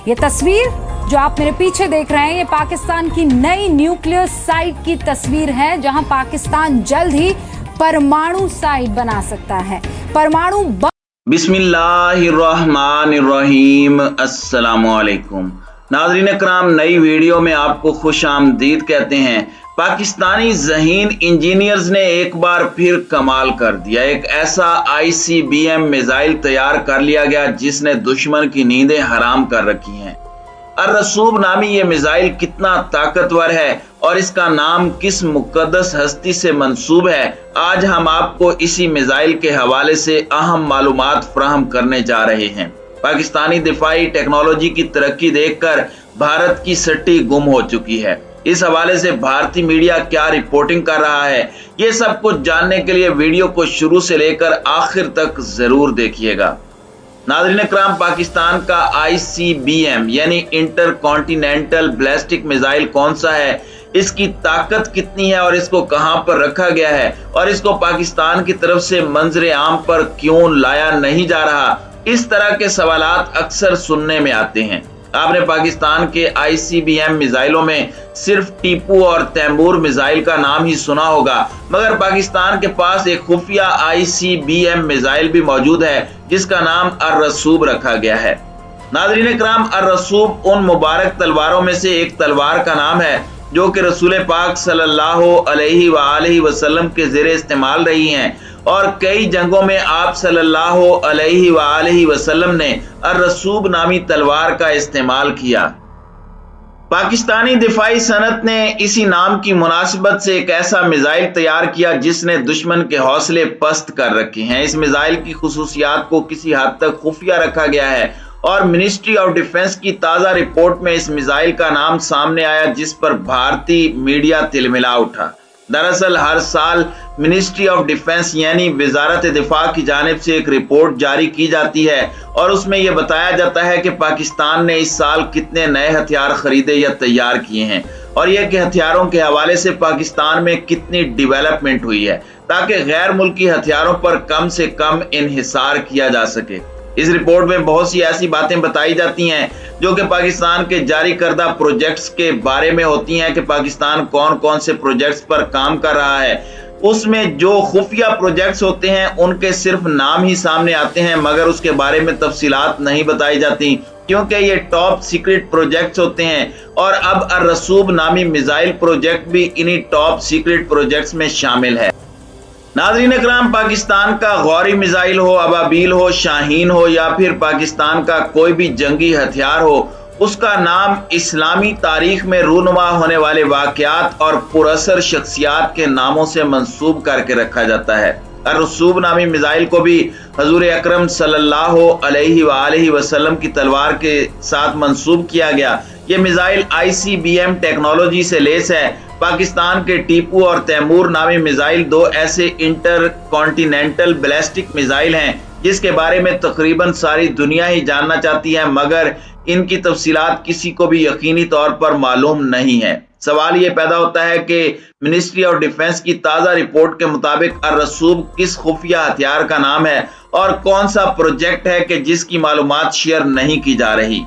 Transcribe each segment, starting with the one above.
ये तस्वीर जो आप मेरे पीछे देख रहे हैं, ये पाकिस्तान की नई न्यूक्लियर साइट की तस्वीर है, जहां पाकिस्तान जल्द ही परमाणु साइट बना सकता है। परमाणु बिस्मिल्लाहिर्रहमानिर्रहीम। अस्सलामुअलैकुम नाज़रीन कराम, नई वीडियो में आपको खुश आमदीद कहते हैं। पाकिस्तानी ज़हीन इंजीनियर्स ने एक बार फिर कमाल कर दिया। एक ऐसा ICBM मिसाइल तैयार कर लिया गया जिसने दुश्मन की नींदें हराम कर रखी हैं। अर्रसूब नामी ये मिसाइल कितना ताकतवर है और इसका नाम किस मुक़द्दस हस्ती से मंसूब है, आज हम आपको इसी मिसाइल के हवाले से अहम मालूमात फराहम करने जा रहे हैं। पाकिस्तानी दिफाई टेक्नोलॉजी की तरक्की देखकर भारत की सट्टी गुम हो चुकी है। इस हवाले से भारतीय मीडिया क्या रिपोर्टिंग कर रहा है, ये सब कुछ जानने के लिए वीडियो को शुरू से लेकर आखिर तक जरूर देखिएगा। नाज़रीन कराम, पाकिस्तान का ICBM यानी इंटर कॉन्टिनेंटल बैलिस्टिक मिसाइल कौन सा है, इसकी ताकत कितनी है और इसको कहां पर रखा गया है और इसको पाकिस्तान की तरफ से मंजर आम पर क्यों लाया नहीं जा रहा, इस तरह के सवालात अक्सर सुनने में आते हैं। आपने पाकिस्तान के ICBM मिसाइलों में सिर्फ टीपू और तैमूर मिसाइल का नाम ही सुना होगा, मगर पाकिस्तान के पास एक खुफिया ICBM मिसाइल भी मौजूद है जिसका नाम अर्रसूब रखा गया है। नाज़रीन कराम, अर्रसूब उन मुबारक तलवारों में से एक तलवार का नाम है जो कि रसूल पाक सल्लल्लाहु अलैहि वसल्लम के ज़ेरे इस्तेमाल रही हैं और कई जंगों में आप सल्लल्लाहु अलैहि वसल्लम ने अर्रसूब नामी तलवार का इस्तेमाल किया। पाकिस्तानी दिफाई सनत ने इसी नाम की मुनासिबत से एक ऐसा मिसाइल तैयार किया जिसने दुश्मन के हौसले पस्त कर रखे हैं। इस मिसाइल की खुसूसियात को किसी हद तक खुफिया रखा गया है और मिनिस्ट्री ऑफ डिफेंस की ताज़ा रिपोर्ट में इस मिसाइल का नाम सामने आया जिस पर भारतीय मीडिया तिलमिला उठा। दरअसल हर साल मिनिस्ट्री ऑफ डिफेंस यानी वजारत दिफा की जानिब से एक रिपोर्ट जारी की जाती है और उसमें यह बताया जाता है कि पाकिस्तान ने इस साल कितने नए हथियार खरीदे या तैयार किए हैं और यह कि हथियारों के हवाले से पाकिस्तान में कितनी डेवलपमेंट हुई है ताकि गैर मुल्की हथियारों पर कम से कम इन्हिसार किया जा सके। इस रिपोर्ट में बहुत सी ऐसी बातें बताई जाती हैं जो कि पाकिस्तान के जारी करदा प्रोजेक्ट्स के बारे में होती हैं कि पाकिस्तान कौन कौन से प्रोजेक्ट्स पर काम कर रहा है। उसमें जो खुफिया प्रोजेक्ट्स होते हैं उनके सिर्फ नाम ही सामने आते हैं मगर उसके बारे में तफसीलात नहीं बताई जाती क्योंकि ये टॉप सीक्रेट प्रोजेक्ट्स होते हैं और अब अर्रसूब नामी मिसाइल प्रोजेक्ट भी इन्हीं टॉप सीक्रेट प्रोजेक्ट्स में शामिल है। नाज़रीन कराम, पाकिस्तान का गौरी मिसाइल हो, अबाबील हो, शाहीन हो या फिर पाकिस्तान का कोई भी जंगी हथियार हो, उसका नाम इस्लामी तारीख में रूनुमा होने वाले वाक़यात और पुरअसर शख्सियात के नामों से मंसूब करके रखा जाता है। अर्रसूब नामी मिसाइल को भी हजूर अकरम सल्लल्लाहु अलैहि वसल्लम की तलवार के साथ मंसूब किया गया। ये मिसाइल ICBM टेक्नोलॉजी से लेस है। पाकिस्तान के टीपू और तैमूर नामी मिसाइल दो ऐसे इंटर कॉन्टिनेंटल बैलिस्टिक मिसाइल हैं जिसके बारे में तकरीबन सारी दुनिया ही जानना चाहती है मगर इनकी तफसीलात किसी को भी यकीनी तौर पर मालूम नहीं है। सवाल ये पैदा होता है कि मिनिस्ट्री ऑफ डिफेंस की ताज़ा रिपोर्ट के मुताबिक अर्रसूब किस खुफिया हथियार का नाम है और कौन सा प्रोजेक्ट है कि जिसकी मालूमात शेयर नहीं की जा रही।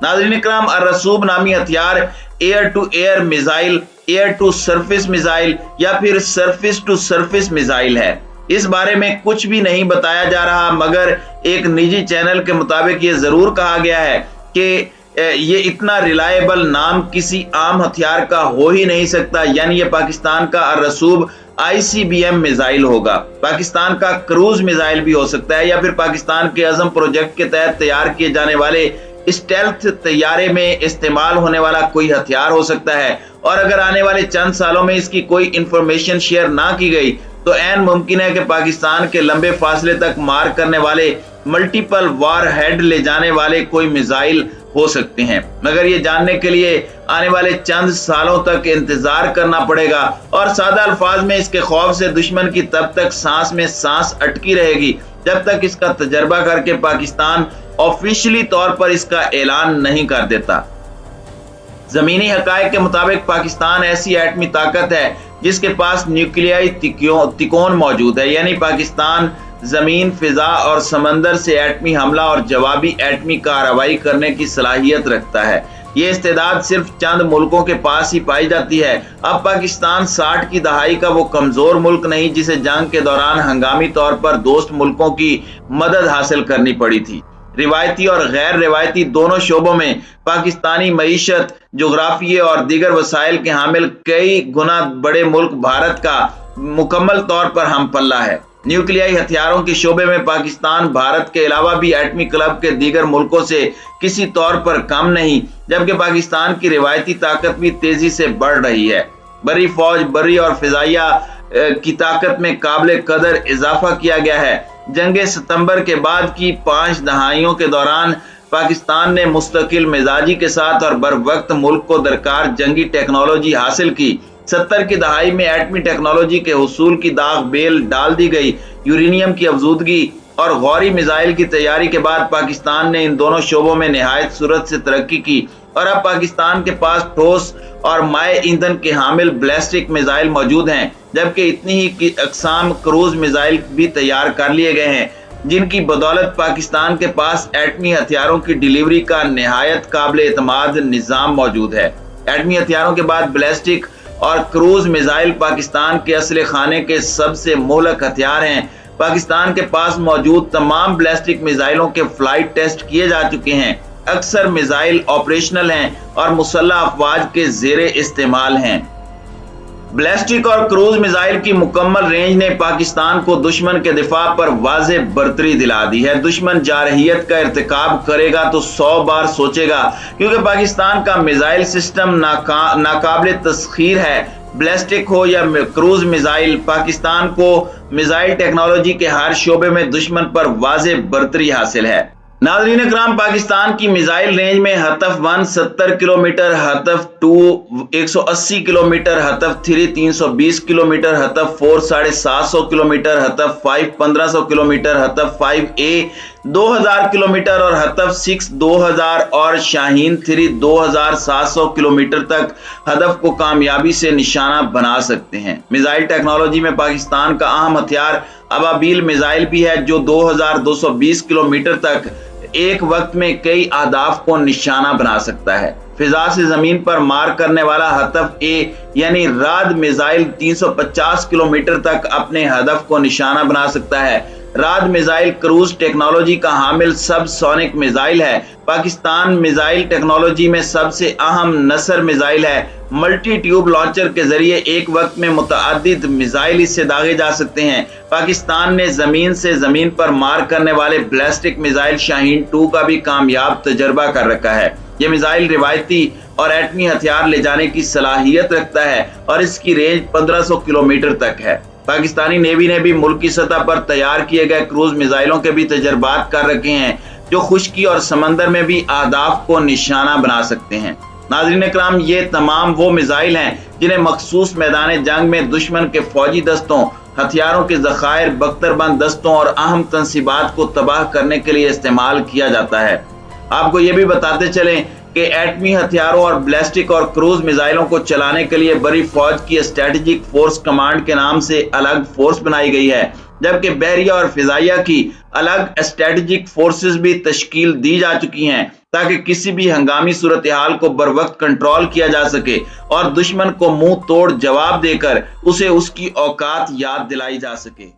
नाज़रीन कराम, अर्रसूब नामी हथियार air to air missile, air to surface missile या फिर सरफेस टू सरफेस मिसाइल है। इस बारे में कुछ भी नहीं बताया जा रहा मगर एक निजी चैनल के मुताबिक ये जरूर कहा गया है कि ये इतना रिलायबल नाम किसी आम हथियार का हो ही नहीं सकता, यानी ये पाकिस्तान का अर्रसूब ICBM मिसाइल होगा। पाकिस्तान का क्रूज मिसाइल भी हो सकता है या फिर पाकिस्तान के अज़म प्रोजेक्ट के तहत तैयार किए जाने वाले स्टेल्थ तैयारे में इस्तेमाल होने वाला कोई हथियार हो सकता है और अगर आने वाले चंद सालों में इसकी कोई इंफॉर्मेशन शेयर ना की गई तो ऐन मुमकिन है कि पाकिस्तान के लंबे फासले तक मार करने वाले मल्टीपल वार हेड ले जाने वाले कोई मिसाइल हो सकते हैं, मगर ये जानने के लिए आने वाले चंद सालों तक इंतजार करना पड़ेगा और सादा अल्फाज में इसके खौफ से दुश्मन की तब तक सांस में सांस अटकी रहेगी जब तक इसका तजर्बा करके पाकिस्तान ऑफिशियली तौर पर इसका ऐलान नहीं कर देता। जमीनी हकायक के मुताबिक पाकिस्तान ऐसी एटमी ताकत है जिसके पास न्यूक्लियाई तिकोन मौजूद है, यानी पाकिस्तान زمین، فضا اور سمندر سے ایٹمی حملہ اور جوابی ایٹمی کارروائی کرنے کی صلاحیت رکھتا ہے۔ یہ استعداد صرف چند ملکوں کے پاس ہی پائی جاتی ہے۔ اب پاکستان 60 کی دہائی کا وہ کمزور ملک نہیں جسے جنگ کے دوران ہنگامی طور پر دوست ملکوں کی مدد حاصل کرنی پڑی تھی۔ روایتی اور غیر روایتی دونوں شعبوں میں پاکستانی معیشت، جغرافیے اور دیگر وسائل کے حامل کئی گنا بڑے ملک بھارت کا مکمل طور پر ہم پلہ ہے۔ نیوکلیائی ہتھیاروں کے شعبے میں پاکستان بھارت کے علاوہ بھی ایٹمی کلب کے دیگر ملکوں سے کسی طور پر کم نہیں، جبکہ پاکستان کی روایتی طاقت بھی تیزی سے بڑھ رہی ہے۔ بری فوج، بری اور فضائیہ کی طاقت میں قابل قدر اضافہ کیا گیا ہے۔ جنگ ستمبر کے بعد کی 5 دہائیوں کے دوران پاکستان نے مستقل مزاجی کے ساتھ اور بر وقت ملک کو درکار جنگی ٹیکنالوجی حاصل کی۔ 70 کی دہائی میں ایٹمی ٹیکنالوجی کے حصول کی داغ بیل ڈال دی گئی۔ یورینیم کی افزودگی اور غوری میزائل کی تیاری کے بعد پاکستان نے ان دونوں شعبوں میں نہایت سرعت سے ترقی کی اور اب پاکستان کے پاس ٹھوس اور مائع ایندھن کے حامل بیلسٹک میزائل موجود ہیں، جبکہ اتنی ہی اقسام کروز میزائل بھی تیار کر لیے گئے ہیں، جن کی بدولت پاکستان کے پاس ایٹمی ہتھیاروں کی ڈیلیوری کا نہایت قابل اعتماد نظام موجود ہے۔ ایٹمی ہتھیاروں کے بعد بیلسٹک اور کروز میزائل پاکستان کے اسلحے خانے کے سب سے مہلک ہتھیار ہیں۔ پاکستان کے پاس موجود تمام بیلسٹک میزائلوں کے فلائٹ ٹیسٹ کیے جا چکے ہیں۔ اکثر میزائل آپریشنل ہیں اور مسلح افواج کے زیر استعمال ہیں۔ بیلسٹک اور کروز میزائل کی مکمل رینج نے پاکستان کو دشمن کے دفاع پر واضح برتری دلا دی ہے۔ دشمن جارحیت کا ارتکاب کرے گا تو 100 بار سوچے گا، کیونکہ پاکستان کا میزائل سسٹم ناقابل تسخیر ہے۔ بیلسٹک ہو یا کروز میزائل، پاکستان کو میزائل ٹیکنالوجی کے ہر شعبے میں دشمن پر واضح برتری حاصل ہے۔ ناظرین اکرام، پاکستان کی میزائل رینج میں ہدف 1 70 کلومیٹر، ہدف 2 180 کلومیٹر، ہدف 3 320 کلومیٹر، ہدف 4 750 کلومیٹر، ہدف 5 1500 کلومیٹر، ہدف 5A 2000 کلومیٹر اور ہدف 6 2000 اور شاہین 3 2700 کلومیٹر تک ہدف کو کامیابی سے نشانہ بنا سکتے ہیں۔ میزائل ٹیکنالوجی میں پاکستان کا اہم ہتھیار ابابیل میزائل بھی ہے، جو 2220 کلومیٹر تک ایک وقت میں کئی اہداف کو نشانہ بنا سکتا ہے۔ فضا سے زمین پر مار کرنے والا ہدف اے یعنی راد میزائل 350 کلومیٹر تک اپنے ہدف کو نشانہ بنا سکتا ہے۔ راد میزائل کروز ٹیکنالوجی کا حامل سب سونک میزائل ہے۔ پاکستان میزائل ٹیکنالوجی میں سب سے اہم نثر میزائل ہے۔ ملٹی ٹیوب لانچر کے ذریعے ایک وقت میں متعدد میزائل اس سے داغے جا سکتے ہیں۔ پاکستان نے زمین سے زمین پر مار کرنے والے بیلسٹک میزائل شاہین 2 کا بھی کامیاب تجربہ کر رکھا ہے۔ یہ میزائل روایتی اور ایٹمی ہتھیار لے جانے کی صلاحیت رکھتا ہے اور اس کی رینج 1500 کلومیٹر تک ہے۔ پاکستانی نیوی نے بھی ملکی سطح پر تیار کیے گئے کروز میزائلوں کے بھی تجربات کر رکھے ہیں، جو خشکی اور سمندر میں بھی اہداف کو نشانہ بنا سکتے ہیں۔ ناظرین اکرام، یہ تمام وہ میزائل ہیں جنہیں مخصوص میدان جنگ میں دشمن کے فوجی دستوں، ہتھیاروں کے ذخائر، بختر بند دستوں اور اہم تنصیبات کو تباہ کرنے کے لیے استعمال کیا جاتا ہے۔ آپ کو یہ بھی بتاتے چلیں کہ ایٹمی ہتھیاروں اور بیلسٹک اور کروز میزائلوں کو چلانے کے لیے بری فوج کی اسٹریٹجک فورس کمانڈ کے نام سے الگ فورس بنائی گئی ہے، جبکہ بحریہ اور فضائیہ کی الگ اسٹریٹجک فورسز بھی تشکیل دی جا چکی ہیں، تاکہ کسی بھی ہنگامی صورتحال کو بر وقت کنٹرول کیا جا سکے اور دشمن کو منہ توڑ جواب دے کر اسے اس کی اوقات یاد دلائی جا سکے۔